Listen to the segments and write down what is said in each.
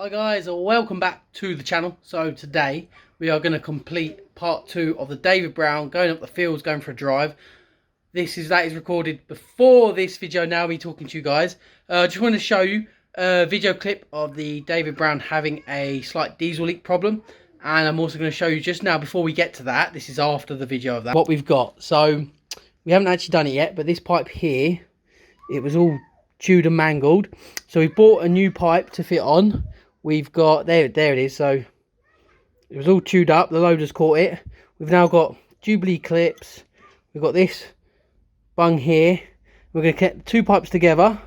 Hi guys, welcome back to the channel. So today we are going to complete part 2 of the David Brown going up the fields, going for a drive. That is recorded before this video. Now I'll be talking to you guys. Just want to show you a video clip of the David Brown having a slight diesel leak problem, and I'm also going to show you just now, before we get to that, this is after the video of that, what we've got. So we haven't actually done it yet, but this pipe here, it was all chewed and mangled, so we bought a new pipe to fit on. We've got, there it is, so it was all chewed up, the loader's caught it. We've now got Jubilee clips, we've got this bung here. We're going to connect the two pipes together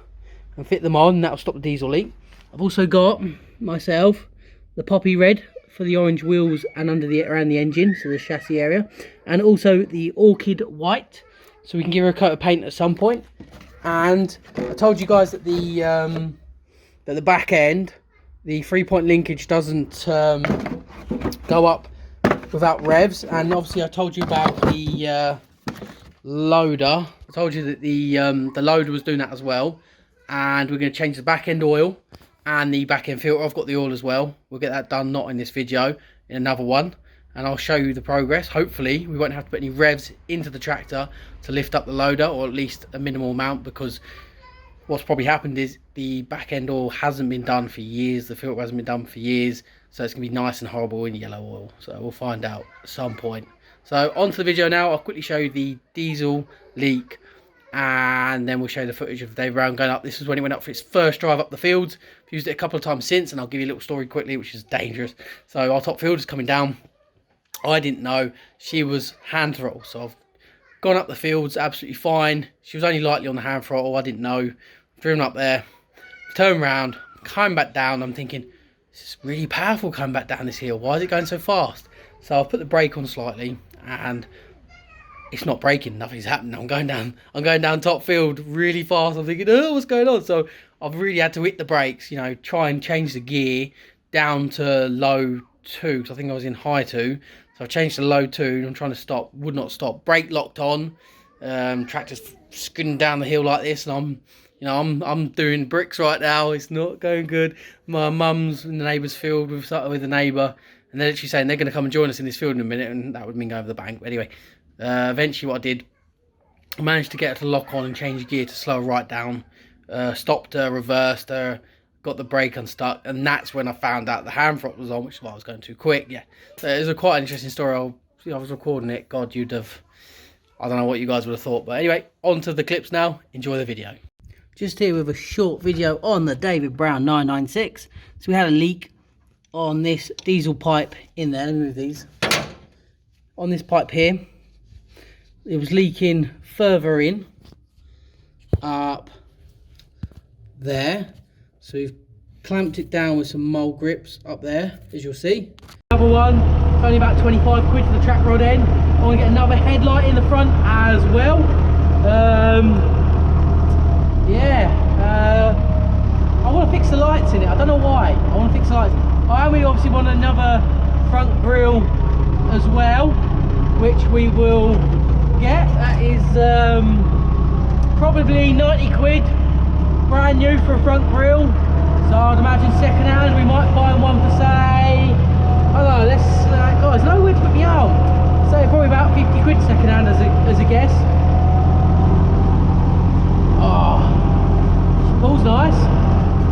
and fit them on, and that'll stop the diesel leak. I've also got myself the poppy red for the orange wheels and around the engine, so the chassis area, and also the orchid white, so we can give her a coat of paint at some point. And I told you guys that the back end, the 3-point linkage doesn't go up without revs, and obviously I told you about the loader. I told you that the loader was doing that as well, and we're going to change the back end oil and the back end filter. I've got the oil as well. We'll get that done, not in this video, in another one, and I'll show you the progress. Hopefully we won't have to put any revs into the tractor to lift up the loader, or at least a minimal amount, because what's probably happened is the back end oil hasn't been done for years, the filter hasn't been done for years, so it's going to be nice and horrible in yellow oil. So we'll find out at some point. So on to the video now. I'll quickly show you the diesel leak, and then we'll show you the footage of David Brown going up. This is when he went up for its first drive up the fields. I've used it a couple of times since, and I'll give you a little story quickly, which is dangerous. So our top field is coming down. I didn't know she was hand throttle, so I've gone up the fields absolutely fine. She was only lightly on the hand throttle. I didn't know. Driven up there, turned around, coming back down. I'm thinking, this is really powerful coming back down this hill. Why is it going so fast? So I've put the brake on slightly, and it's not braking. Nothing's happening. I'm going down top field really fast. I'm thinking, oh, what's going on? So I've really had to hit the brakes, you know, try and change the gear down to low 2, because I think I was in high 2. So I changed to low 2, and I'm trying to stop, would not stop. Brake locked on. Tractor's skidding down the hill like this, and I'm doing bricks right now. It's not going good. My mum's in the neighbour's field. We've started with a neighbour, and they're literally saying they're going to come and join us in this field in a minute, and that would mean go over the bank. But anyway, eventually what I did, I managed to get her to lock on and change gear to slow her right down. Stopped her, reversed her, got the brake unstuck, and that's when I found out the hand throttle was on, which is why I was going too quick. Yeah, so it was a quite interesting story. I was recording it. God, you'd have, I don't know what you guys would have thought. But anyway, on to the clips now. Enjoy the video. Just here with a short video on the David Brown 996. So we had a leak on this diesel pipe in there. Let me move these. On this pipe here, it was leaking further in, up there. So we've clamped it down with some mole grips up there, as you'll see. Another one, it's only about 25 quid for the track rod end. I want to get another headlight in the front as well. I want to fix the lights in it. I don't know why. I want to fix the lights. I only obviously want another front grille as well, which we will get. That is probably 90 quid, brand new for a front grille. So I'd imagine second hand. We might find one for, say, I don't know, guys, nowhere to put me out. Say probably about 50 quid second hand as a guess. Oh, pulls nice.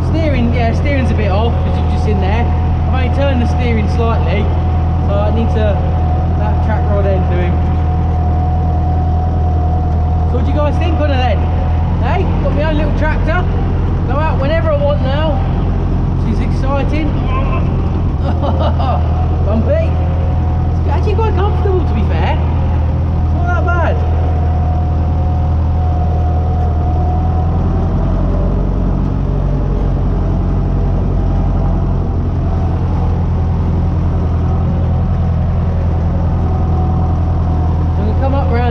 Steering, yeah, steering's a bit off, as you've just seen there. I've only turned the steering slightly, so I need to that track rod end doing. So what do you guys think on it then? Hey, got my own little tractor. Go out whenever I want now. She's exciting. Bumpy. It's actually quite comfortable, to be fair. It's not that bad.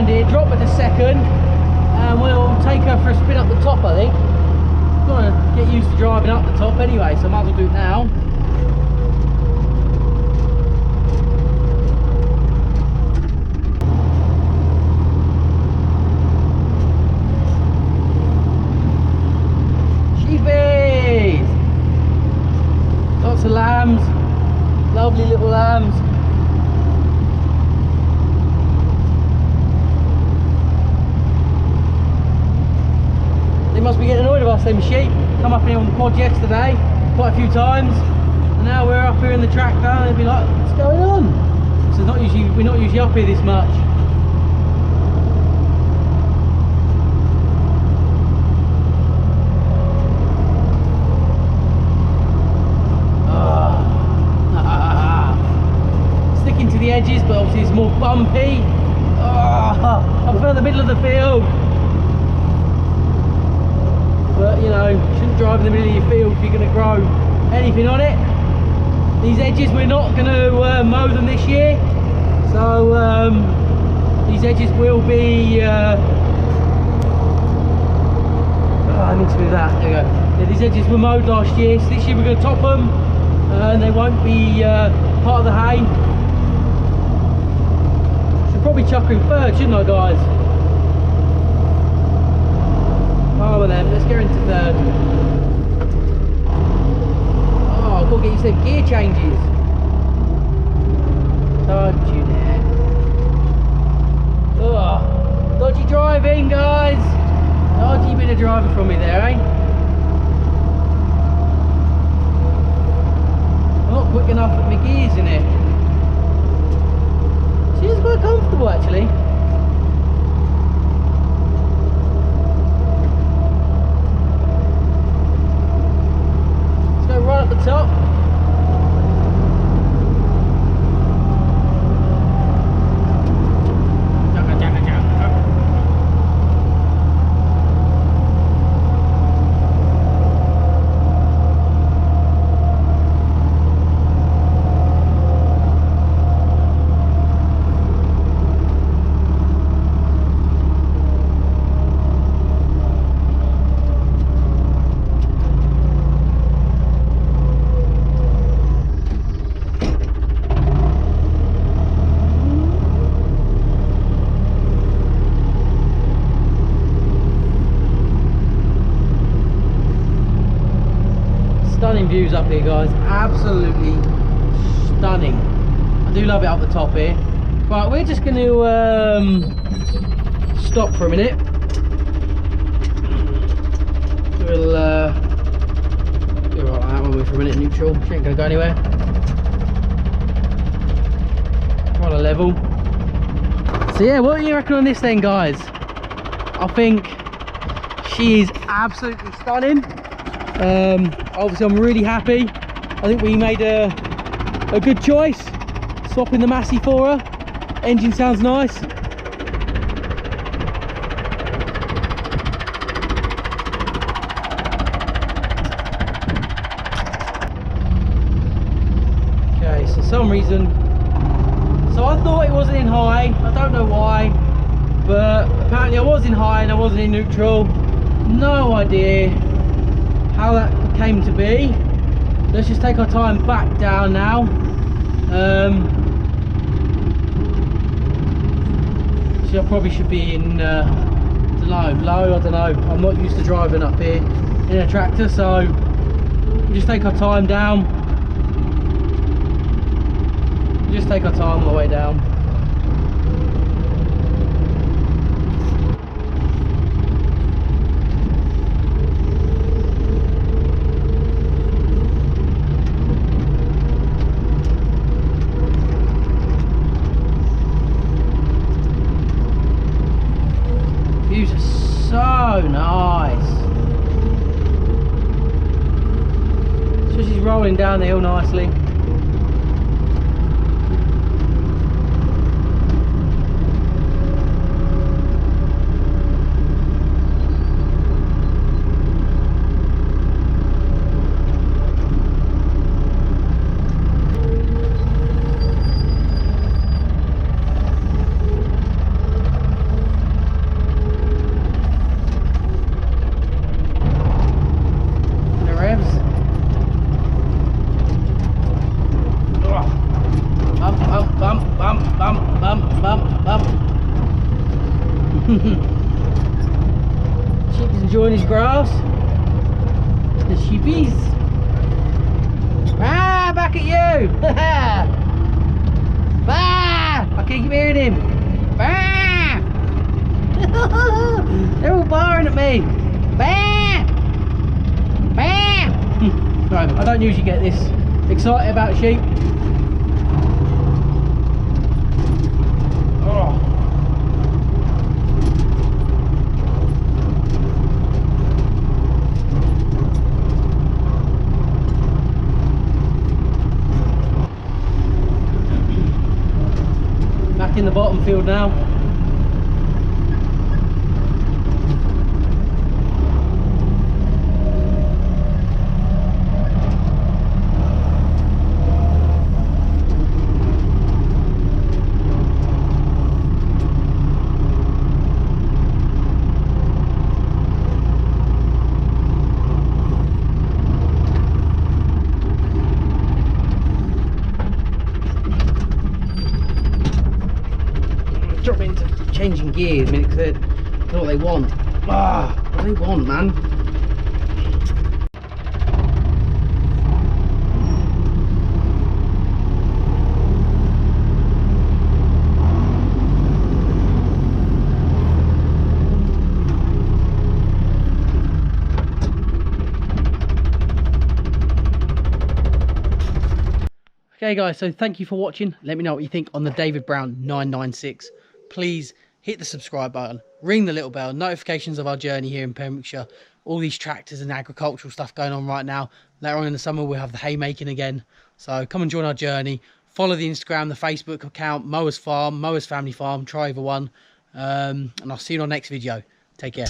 Here, drop it a second, and we'll take her for a spin up the top. I think I'm gonna get used to driving up the top anyway. Lots of lambs, lovely little lambs. They must be getting annoyed of us, them sheep. Come up here on the quad yesterday, quite a few times, and now we're up here in the tractor and they'd be like, what's going on? So we're not usually up here this much. Sticking to the edges, but obviously it's more bumpy. I prefer the middle of the field. But you know, you shouldn't drive in the middle of your field if you're going to grow anything on it. These edges, we're not going to mow them this year, so these edges will be I need to do that, there we go. Yeah, these edges were mowed last year, so this year we're going to top them and they won't be part of the hay. Should probably chuck her in third, shouldn't I, guys? Oh, well then, let's get into third. Oh, I've got to get you some gear changes. Don't you dare. Oh, dodgy driving, guys. Dodgy bit of driving from me there, eh? I'm not quick enough at my gears in it. She is quite comfortable, actually. Right up the top. Stunning views up here, guys, absolutely stunning. I do love it up the top here. Right, we're just going to stop for a minute. We'll do it like that, won't we, for a minute, neutral. She ain't going to go anywhere. We're on a level. So yeah, what do you reckon on this then, guys? I think she is absolutely stunning. Obviously I'm really happy. I think we made a good choice swapping the Massey for her. Engine sounds nice. Okay, so some reason, so I thought it wasn't in high, I don't know why, but apparently I was in high and I wasn't in neutral. No idea how that came to be. Let's just take our time back down now. So I probably should be in low, I don't know. I'm not used to driving up here in a tractor, so just take our time down. Just take our time on the way down. Views are so nice. So she's rolling down the hill nicely. Sheep's enjoying his grass. The sheepies. Ah! Bah! I keep hearing him. Bah! They're all barring at me. Bah! Bah! Right, I don't usually get this excited about sheep. Oh. Back in the bottom field now. Drop into changing gears a minute because that's what they want. Ah, what do they want, man? Okay guys, so thank you for watching. Let me know what you think on the David Brown 996. Please hit the subscribe button, ring the little bell, notifications of our journey here in Pembrokeshire, all these tractors and agricultural stuff going on right now. Later on in the summer we'll have the haymaking again, so come and join our journey. Follow the Instagram, the Facebook account, Mowers Farm, Mowers Family Farm, try either one, and I'll see you in our next video. Take care.